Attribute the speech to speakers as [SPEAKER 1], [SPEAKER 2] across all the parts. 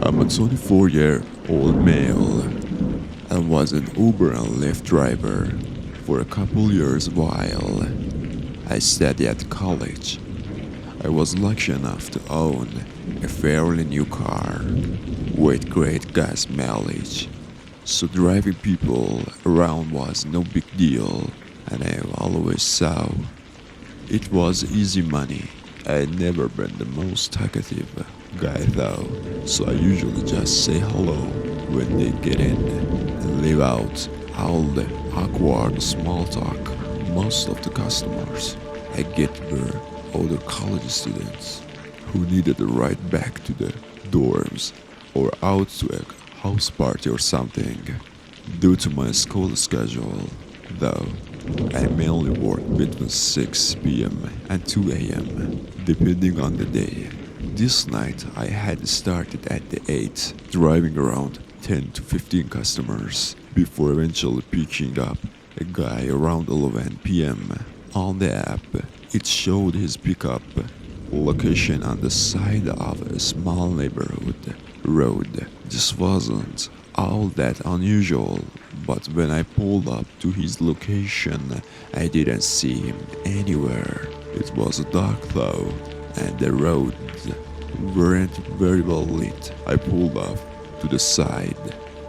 [SPEAKER 1] I'm a 24-year-old male and was an Uber and Lyft driver for a couple years while I studied at college. I was lucky enough to own a fairly new car with great gas mileage, so driving people around was no big deal, and I always saw it was easy money. I had never been the most talkative guy though, so I usually just say hello when they get in and leave out all the awkward small talk. Most of the customers I get were older college students who needed a ride back to the dorms or out to a house party or something. Due to my school schedule, though, I mainly work between 6 p.m. and 2 a.m. depending on the day. This night I had started at the 8, driving around 10 to 15 customers before eventually picking up a guy around 11 p.m. On the app, it showed his pickup location on the side of a small neighborhood road. This wasn't all that unusual, but when I pulled up to his location, I didn't see him anywhere. It was dark though, and the roads weren't very well lit. I pulled off to the side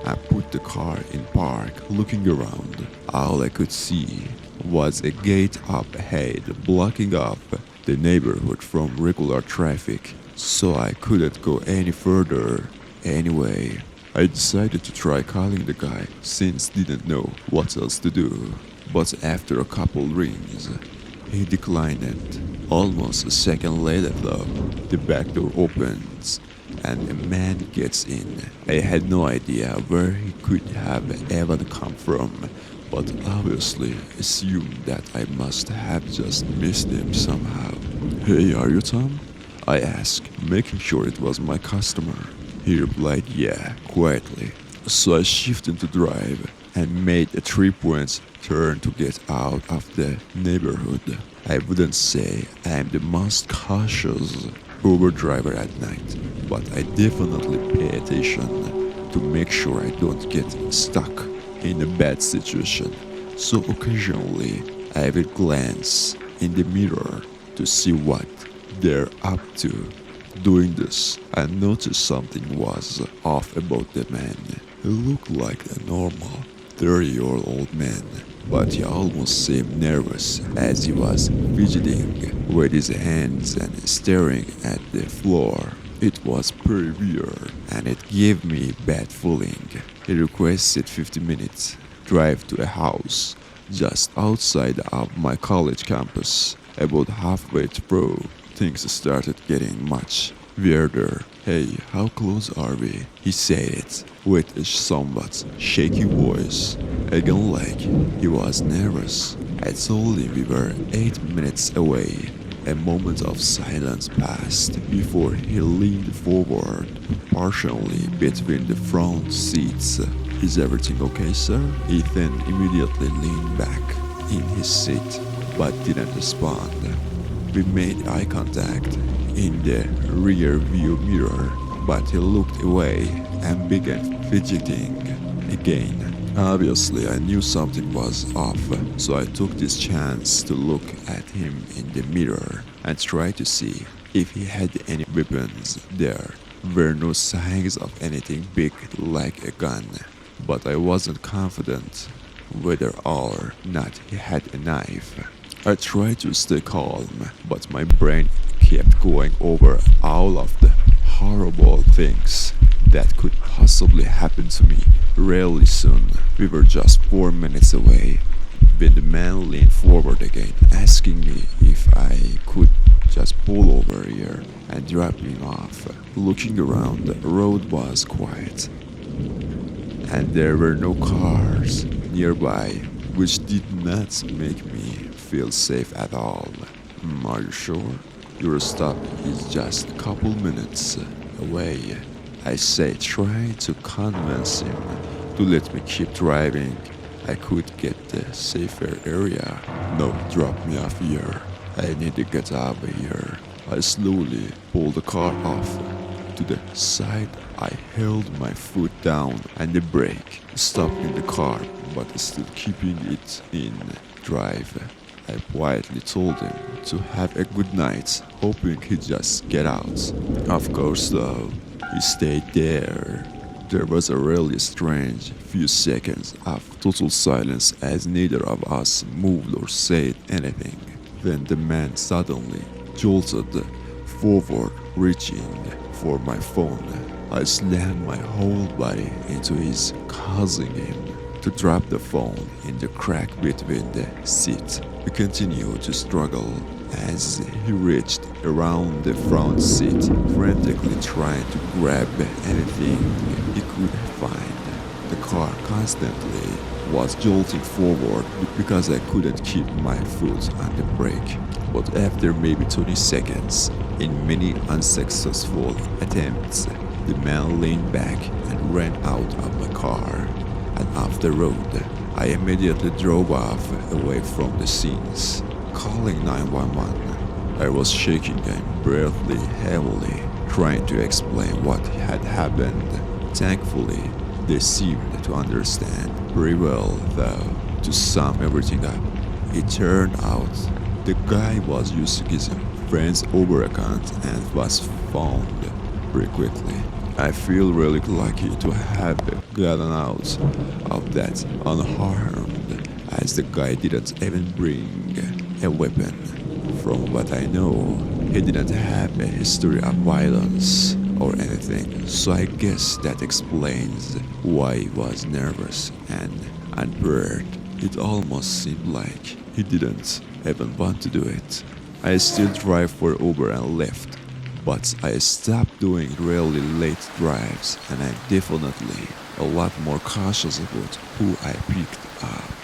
[SPEAKER 1] and put the car in park. Looking around, all I could see was a gate up ahead blocking off the neighborhood from regular traffic, so I couldn't go any further. Anyway, I decided to try calling the guy since didn't know what else to do. But after a couple rings, he declined it. Almost a second later though, the back door opens and a man gets in. I had no idea where he could have even come from, but obviously assumed that I must have just missed him somehow. "Hey, are you Tom?" I asked, making sure it was my customer. He replied yeah, quietly. So I shifted to drive and made a 3-point turn to get out of the neighborhood. I wouldn't say I am the most cautious Uber driver at night, but I definitely pay attention to make sure I don't get stuck in a bad situation. So occasionally I would glance in the mirror to see what they're up to. Doing this, I noticed something was off about the man. He looked like a normal 30-year-old man, but he almost seemed nervous as he was fidgeting with his hands and staring at the floor. It was pretty weird, and it gave me a bad feeling. He requested 50 minutes drive to a house just outside of my college campus. About halfway through, things started getting much weirder. "Hey, how close are we?" he said it with a somewhat shaky voice, again like he was nervous. I told him we were 8 minutes away. A moment of silence passed before he leaned forward, partially between the front seats. "Is everything okay, sir?" He then immediately leaned back in his seat, but didn't respond. We made eye contact in the rear view mirror, but he looked away and began fidgeting again. Obviously, I knew something was off, so I took this chance to look at him in the mirror and try to see if he had any weapons. There were no signs of anything big like a gun, but I wasn't confident whether or not he had a knife. I tried to stay calm, but my brain kept going over all of the horrible things that could possibly happen to me really soon. We were just 4 minutes away when the man leaned forward again, asking me if I could just pull over here and drop him off. Looking around, the road was quiet, and there were no cars nearby, which did not make me feel safe at all. Are you sure? Your stop is just a couple minutes away," I said, trying to convince him to let me keep driving. I could get the safer area. "No, drop me off here. I need to get out of here." I slowly pulled the car off to the side. I held my foot down and the brake, stopping the car but still keeping it in drive. I quietly told him to have a good night, hoping he'd just get out. Of course though, he stayed there. There was a really strange few seconds of total silence as neither of us moved or said anything. Then the man suddenly jolted forward, reaching for my phone. I slammed my whole body into his, causing him to drop the phone in the crack between the seat. We continued to struggle as he reached around the front seat, frantically trying to grab anything he could find. The car constantly was jolting forward because I couldn't keep my foot on the brake. But after maybe 20 seconds, in many unsuccessful attempts, the man leaned back and ran out of my car and off the road. I immediately drove off away from the scenes, calling 911. I was shaking and breathing heavily, trying to explain what had happened. Thankfully, they seemed to understand pretty well, though. To sum everything up, it turned out the guy was using his friend's Uber account and was found pretty quickly. I feel really lucky to have gotten out of that unharmed, as the guy didn't even bring a weapon. From what I know, he didn't have a history of violence or anything, so I guess that explains why he was nervous and unprepared. It almost seemed like he didn't even want to do it. I still drive for Uber and Lyft, but I stopped doing really late drives, and I'm definitely a lot more cautious about who I picked up.